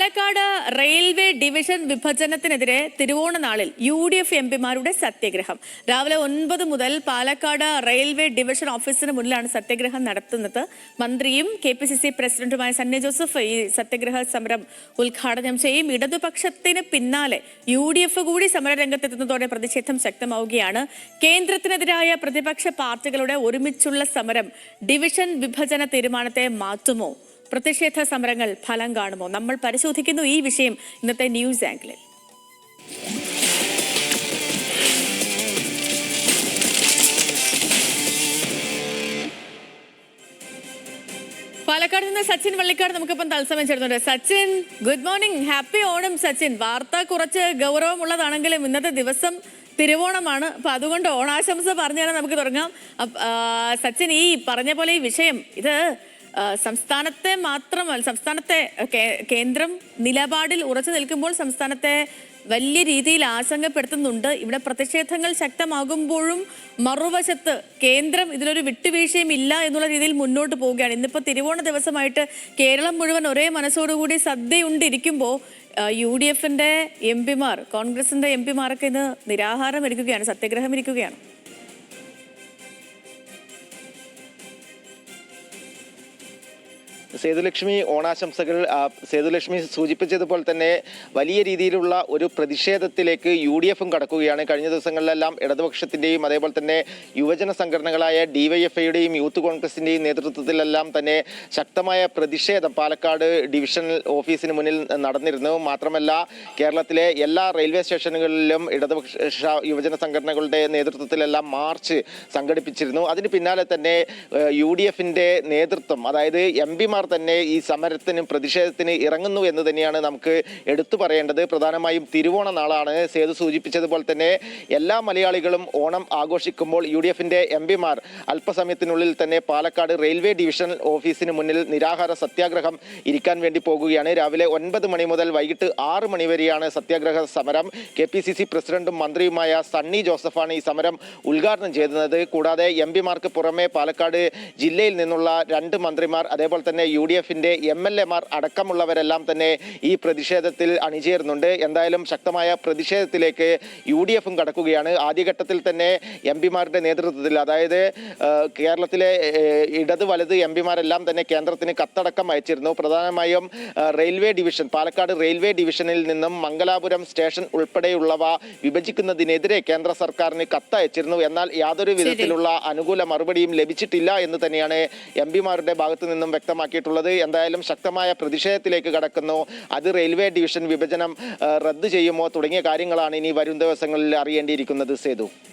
Palakkad railway division വിഭജനത്തിനെതിരെ തിരുവോണ നാളിൽ UDF എംപിമാരുടെ സത്യഗ്രഹം. രാവിലെ 9 മുതൽ പാലക്കാട് റെയിൽവേ ഡിവിഷൻ ഓഫീസിന് മുന്നിലാണ് സത്യഗ്രഹം നടത്തുന്നത്. മന്ത്രിയും KPCC പ്രസിഡന്റുമായ സണ്ണി ജോസഫ് ഈ സത്യഗ്രഹ സമരം ഉദ്ഘാടനം ചെയ്യും. ഇടതുപക്ഷത്തിന് പിന്നാലെ UDF കൂടി സമരരംഗത്തെത്തുന്നതോടെ പ്രതിഷേധം ശക്തമാവുകയാണ്. കേന്ദ്രത്തിനെതിരായ പ്രതിപക്ഷ പാർട്ടികളുടെ ഒരുമിച്ചുള്ള സമരം ഡിവിഷൻ വിഭജന തീരുമാനത്തെ മാറ്റുമോ? പ്രതിഷേധ സമരങ്ങൾ ഫലം കാണുമോ? നമ്മൾ പരിശോധിക്കുന്നു ഈ വിഷയം ഇന്നത്തെ ന്യൂസ് ആംഗിളിൽ. പാലക്കാട് നിന്ന് സച്ചിൻ വള്ളിക്കാട് നമുക്കിപ്പം തത്സമയം ചേർന്നുണ്ട്. Sachin, good morning, happy Onam. Sachin, വാർത്ത കുറച്ച് ഗൗരവമുള്ളതാണെങ്കിലും ഇന്നത്തെ ദിവസം തിരുവോണമാണ്. അപ്പൊ അതുകൊണ്ട് ഓണാശംസ പറഞ്ഞു തന്നെ നമുക്ക് തുടങ്ങാം. സച്ചിൻ, ഈ പറഞ്ഞ പോലെ ഈ വിഷയം ഇത് സംസ്ഥാനത്തെ മാത്രമല്ല, സംസ്ഥാനത്തെ കേന്ദ്രം നിലപാടിൽ ഉറച്ചു നിൽക്കുമ്പോൾ സംസ്ഥാനത്തെ വലിയ രീതിയിൽ ആശങ്കപ്പെടുത്തുന്നുണ്ട്. ഇവിടെ പ്രതിഷേധങ്ങൾ ശക്തമാകുമ്പോഴും മറുവശത്ത് കേന്ദ്രം ഇതിലൊരു വിട്ടുവീഴ്ചയും ഇല്ല എന്നുള്ള രീതിയിൽ മുന്നോട്ട് പോവുകയാണ്. ഇന്നിപ്പോൾ തിരുവോണ ദിവസമായിട്ട് കേരളം മുഴുവൻ ഒരേ മനസ്സോടുകൂടി സദ്യയുണ്ടിരിക്കുമ്പോൾ UDFന്റെ എംപിമാർ, കോൺഗ്രസിന്റെ എംപിമാരൊക്കെ ഇന്ന് നിരാഹാരം ഇരിക്കുകയാണ്, സത്യഗ്രഹം ഇരിക്കുകയാണ്. സേതുലക്ഷ്മി, ഓണാശംസകൾ. സേതുലക്ഷ്മി സൂചിപ്പിച്ചതുപോലെ തന്നെ വലിയ രീതിയിലുള്ള ഒരു പ്രതിഷേധത്തിലേക്ക് UDFും കടക്കുകയാണ്. കഴിഞ്ഞ ദിവസങ്ങളിലെല്ലാം ഇടതുപക്ഷത്തിൻ്റെയും അതേപോലെ തന്നെ യുവജന സംഘടനകളായ DYFIയുടെയും യൂത്ത് കോൺഗ്രസിൻ്റെയും നേതൃത്വത്തിലെല്ലാം തന്നെ ശക്തമായ പ്രതിഷേധം പാലക്കാട് ഡിവിഷണൽ ഓഫീസിന് മുന്നിൽ നടന്നിരുന്നു. മാത്രമല്ല കേരളത്തിലെ എല്ലാ റെയിൽവേ സ്റ്റേഷനുകളിലും ഇടതുപക്ഷ യുവജന സംഘടനകളുടെ നേതൃത്വത്തിലെല്ലാം മാർച്ച് സംഘടിപ്പിച്ചിരുന്നു. അതിന് പിന്നാലെ തന്നെ UDFിൻ്റെ നേതൃത്വം, അതായത് എംപിമാർ തന്നെ ഈ സമരത്തിനും പ്രതിഷേധത്തിന് ഇറങ്ങുന്നു എന്ന് തന്നെയാണ് നമുക്ക് എടുത്തു പറയേണ്ടത്. പ്രധാനമായും തിരുവോണ നാളാണ്. സേതു സൂചിപ്പിച്ചതുപോലെ തന്നെ എല്ലാ മലയാളികളും ഓണം ആഘോഷിക്കുമ്പോൾ UDFിന്റെ എംപിമാർ അല്പസമയത്തിനുള്ളിൽ തന്നെ പാലക്കാട് റെയിൽവേ ഡിവിഷൻ ഓഫീസിന് മുന്നിൽ നിരാഹാര സത്യാഗ്രഹം ഇരിക്കാൻ വേണ്ടി പോകുകയാണ്. രാവിലെ 9 മണി മുതൽ വൈകിട്ട് 6 മണി വരെയാണ് സത്യാഗ്രഹ സമരം. KPCC പ്രസിഡന്റും മന്ത്രിയുമായ സണ്ണി ജോസഫാണ് ഈ സമരം ഉദ്ഘാടനം ചെയ്യുന്നത്. കൂടാതെ എംപിമാർക്ക് പുറമെ പാലക്കാട് ജില്ലയിൽ നിന്നുള്ള 2 മന്ത്രിമാർ, അതേപോലെ തന്നെ UDFിന്റെ MLAമാർ അടക്കമുള്ളവരെല്ലാം തന്നെ ഈ പ്രതിഷേധത്തിൽ അണിചേരുന്നുണ്ട്. എന്തായാലും ശക്തമായ പ്രതിഷേധത്തിലേക്ക് UDFും കടക്കുകയാണ്. ആദ്യഘട്ടത്തിൽ തന്നെ എംപിമാരുടെ നേതൃത്വത്തിൽ, അതായത് കേരളത്തിലെ ഇടത് വലത് എംപിമാരെല്ലാം തന്നെ കേന്ദ്രത്തിന് കത്തടക്കം അയച്ചിരുന്നു. പ്രധാനമായും റെയിൽവേ ഡിവിഷൻ, പാലക്കാട് റെയിൽവേ ഡിവിഷനിൽ നിന്നും മംഗലാപുരം സ്റ്റേഷൻ ഉൾപ്പെടെയുള്ളവ വിഭജിക്കുന്നതിനെതിരെ കേന്ദ്ര സർക്കാരിന് കത്തയച്ചിരുന്നു. എന്നാൽ യാതൊരു വിധത്തിലുള്ള അനുകൂല മറുപടിയും ലഭിച്ചിട്ടില്ല എന്ന് തന്നെയാണ് എംപിമാരുടെ ഭാഗത്തു നിന്നും വ്യക്തമാക്കിയിട്ടുള്ളത്. എന്തായാലും ശക്തമായ പ്രതിഷേധത്തിലേക്ക് കടക്കുന്നു. അത് റെയിൽവേ ഡിവിഷൻ വിഭജനം റദ്ദു ചെയ്യുമോ തുടങ്ങിയ കാര്യങ്ങളാണ് ഇനി വരും ദിവസങ്ങളിൽ അറിയേണ്ടിയിരിക്കുന്നത്. സേതു.